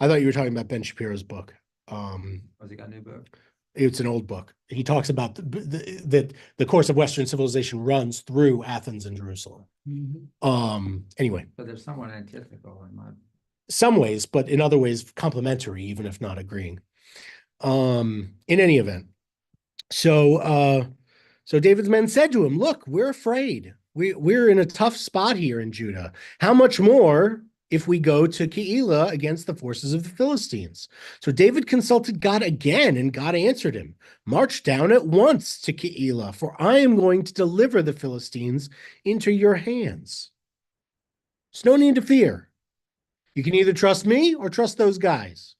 thought you were talking about Ben Shapiro's book. Was he got a new book? It's an old book. He talks about that the course of Western civilization runs through Athens and Jerusalem. Anyway, But they're somewhat antithetical in my. some ways, but in other ways complementary, even if not agreeing. In any event, so David's men said to him, "Look, we're afraid. We're in a tough spot here in Judah. How much more if we go to Keilah against the forces of the Philistines?" So David consulted God again, and God answered him, "March down at once to Keilah, for I am going to deliver the Philistines into your hands. There's no need to fear. You can either trust me or trust those guys."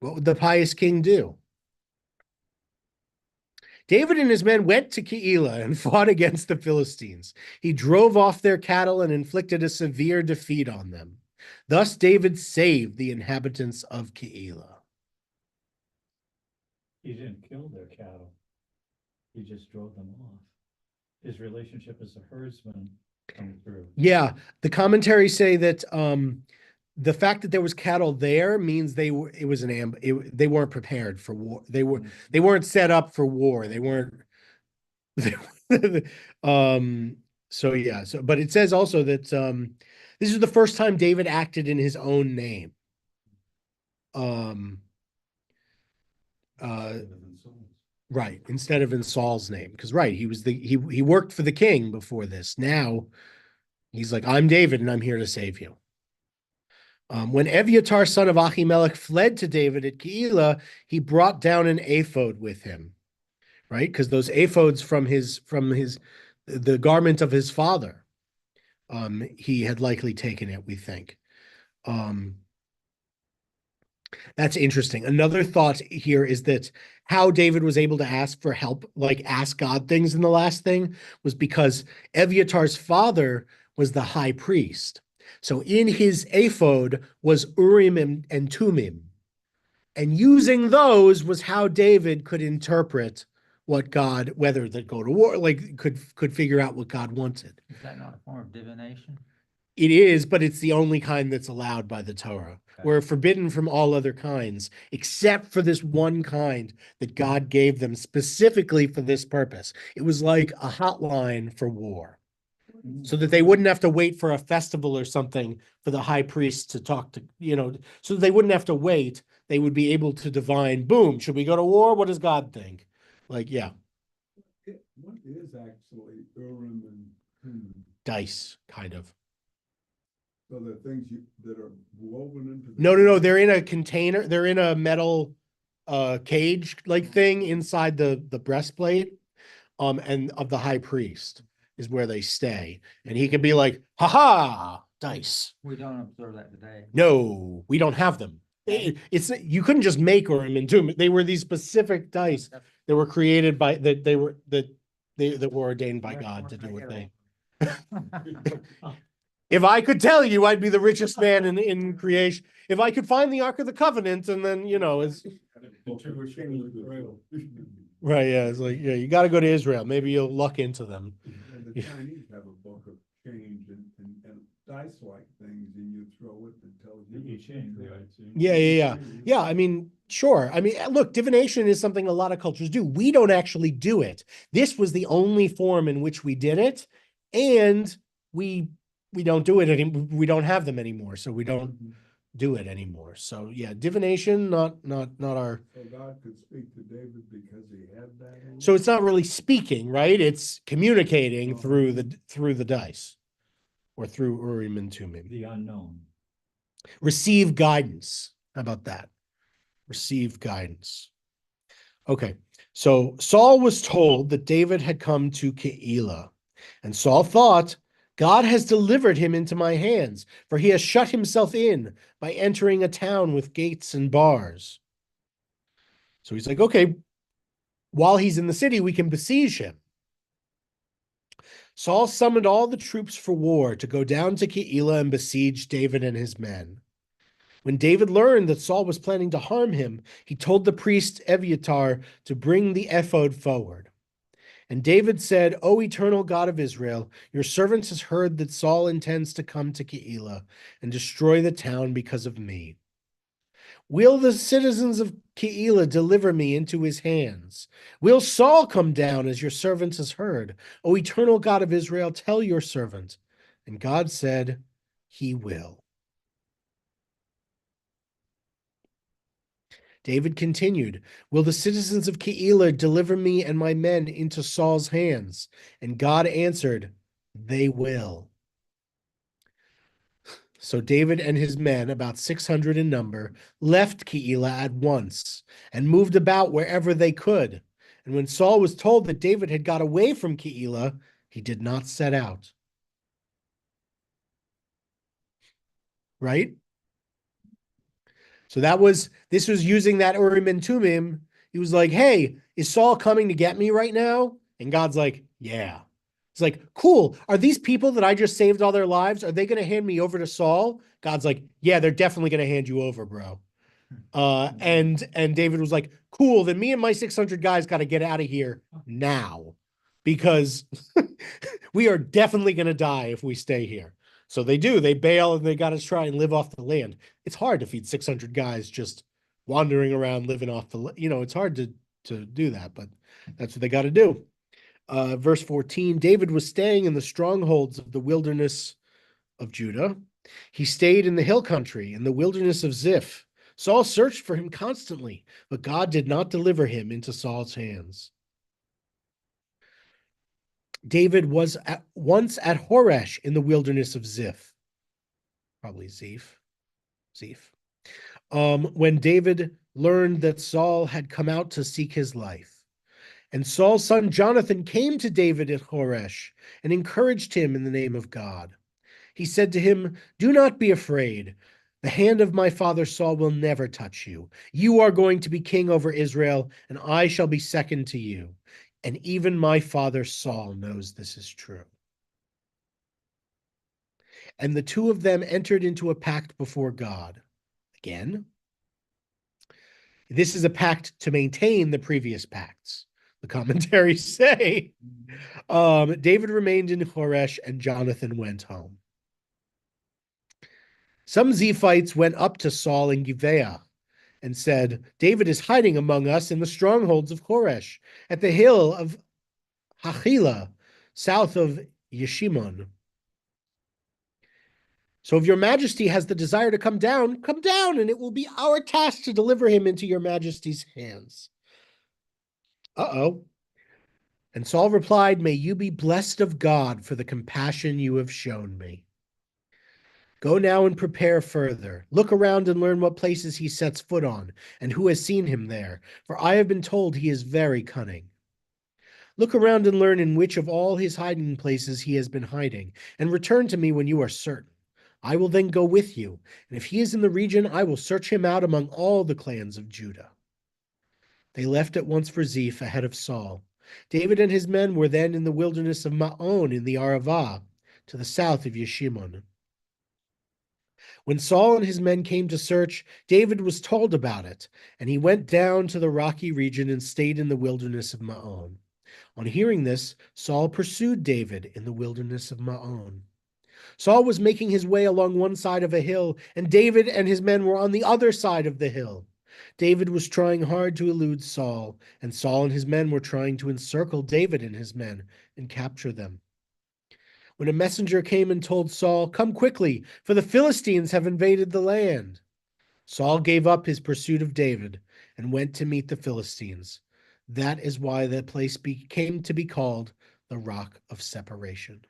What would the pious king do? David and his men went to Keilah and fought against the Philistines. He drove off their cattle and inflicted a severe defeat on them. Thus David saved the inhabitants of Keilah. he didn't kill their cattle. He just drove them off. His relationship as a herdsman comes through. Yeah, the commentaries say that the fact that there was cattle there means they weren't prepared for war. They weren't set up for war. They weren't. So yeah. But it says also that this is the first time David acted in his own name. Right, instead of in Saul's name, because right, he worked for the king before this. Now he's like, "I'm David, and I'm here to save you." When Eviatar, son of Ahimelech, fled to David at Keilah, he brought down an ephod with him, right? Because those ephods from the garment of his father, he had likely taken it, we think. That's interesting. Another thought here is that how David was able to ask for help, like ask God things in the last thing, was because Eviatar's father was the high priest. So in his ephod was Urim and Tumim. And using those was how David could interpret what God, whether that go to war, like could figure out what God wanted. Is that not a form of divination? It is, but it's the only kind that's allowed by the Torah. Okay. We're forbidden from all other kinds, except for this one kind that God gave them specifically for this purpose. It was like a hotline for war, so that they wouldn't have to wait for a festival or something for the high priest to talk to, so they wouldn't have to wait. They would be able to divine, boom, should we go to war? What does God think? Like, yeah. What is actually Urim and Thummim? Dice, kind of. So the things that are woven into the. No. They're in a container. They're in a metal cage like thing inside the breastplate and of the high priest is where they stay. And he can be like, ha, dice. We don't observe that today. No, we don't have them. It's you couldn't just make Urim and Thummim. They were these specific dice that were created by that were ordained by God to do what they. If I could tell you, I'd be the richest man in creation. If I could find the Ark of the Covenant, and then it's right. Yeah, it's like you got to go to Israel. Maybe you'll luck into them. And the Chinese have a book of change and dice-like things, and you throw it and tells you. Yeah. I mean, sure. I mean, look, divination is something a lot of cultures do. We don't actually do it. This was the only form in which we did it, and we we don't do it anymore. We don't have them anymore, so we don't do it anymore. So yeah, divination, not our. So God could speak to David because he had that. So it's not really speaking, right? It's communicating through the dice, or through Urim and Tumim. The unknown. Receive guidance. How about that? Receive guidance. Okay, so Saul was told that David had come to Keilah, and Saul thought, God has delivered him into my hands, for he has shut himself in by entering a town with gates and bars. So he's like, okay, while he's in the city, we can besiege him. Saul summoned all the troops for war to go down to Keilah and besiege David and his men. When David learned that Saul was planning to harm him, he told the priest Eviatar to bring the ephod forward. And David said, O eternal God of Israel, your servant has heard that Saul intends to come to Keilah and destroy the town because of me. Will the citizens of Keilah deliver me into his hands? Will Saul come down as your servant has heard? O eternal God of Israel, tell your servant. And God said, he will. David continued, will the citizens of Keilah deliver me and my men into Saul's hands? And God answered, they will. So David and his men, about 600 in number, left Keilah at once and moved about wherever they could. And when Saul was told that David had got away from Keilah, he did not set out. Right? So this was using that Urim and Tumim. He was like, hey, is Saul coming to get me right now? And God's like, yeah. It's like, cool. Are these people that I just saved all their lives, are they going to hand me over to Saul? God's like, yeah, they're definitely going to hand you over, bro. And David was like, cool, then me and my 600 guys got to get out of here now, because we are definitely going to die if we stay here. So they do. They bail and they got to try and live off the land. It's hard to feed 600 guys just wandering around living off the, it's hard to do that, but that's what they got to do. Verse 14, David was staying in the strongholds of the wilderness of Judah. He stayed in the hill country in the wilderness of Ziph. Saul searched for him constantly, but God did not deliver him into Saul's hands. David was once at Horesh in the wilderness of Ziph. Probably Ziph. When David learned that Saul had come out to seek his life. And Saul's son Jonathan came to David at Horesh and encouraged him in the name of God. He said to him, do not be afraid. The hand of my father Saul will never touch you. You are going to be king over Israel, and I shall be second to you. And even my father Saul knows this is true. And the two of them entered into a pact before God. Again, this is a pact to maintain the previous pacts. The commentaries say, David remained in Horesh and Jonathan went home. Some Ziphites went up to Saul in Gibeah and said, David is hiding among us in the strongholds of Horesh, at the hill of Hachilah, south of Yeshimon. So if your majesty has the desire to come down, and it will be our task to deliver him into your majesty's hands. Uh-oh. And Saul replied, may you be blessed of God for the compassion you have shown me. Go now and prepare further. Look around and learn what places he sets foot on, and who has seen him there, for I have been told he is very cunning. Look around and learn in which of all his hiding places he has been hiding, and return to me when you are certain. I will then go with you, and if he is in the region, I will search him out among all the clans of Judah. They left at once for Ziph ahead of Saul. David and his men were then in the wilderness of Maon in the Arava, to the south of Yeshimon. When Saul and his men came to search, David was told about it, and he went down to the rocky region and stayed in the wilderness of Maon. On hearing this, Saul pursued David in the wilderness of Maon. Saul was making his way along one side of a hill, and David and his men were on the other side of the hill. David was trying hard to elude Saul, and Saul and his men were trying to encircle David and his men and capture them. when a messenger came and told Saul, "Come quickly, for the Philistines have invaded the land." Saul gave up his pursuit of David and went to meet the Philistines. That is why that place came to be called the Rock of Separation.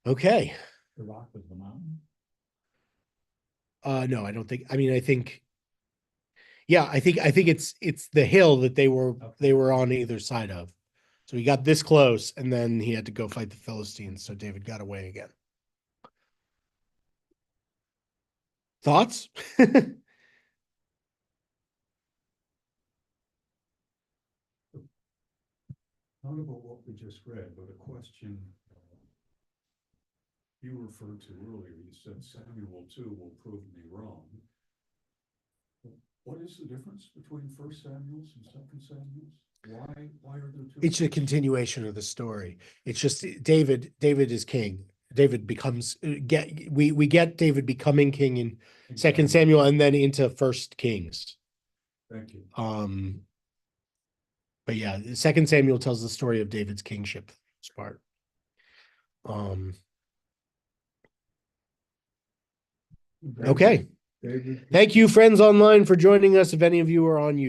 Okay. The rock was the mountain. No, I don't think. I mean, I think. Yeah, I think it's the hill that they were on either side of. So he got this close, and then he had to go fight the Philistines. So David got away again. Thoughts? Not about what we just read, but a question you referred to earlier. You said Samuel 2 will prove me wrong. What is the difference between First Samuel's and Second Samuel's? Why are there two? It's a continuation of the story. It's just David is king. David becomes we get David becoming king in Second Samuel and then into First Kings. Thank you. But yeah, Second Samuel tells the story of David's kingship part. Okay. David. Thank you, friends online, for joining us. If any of you are on YouTube.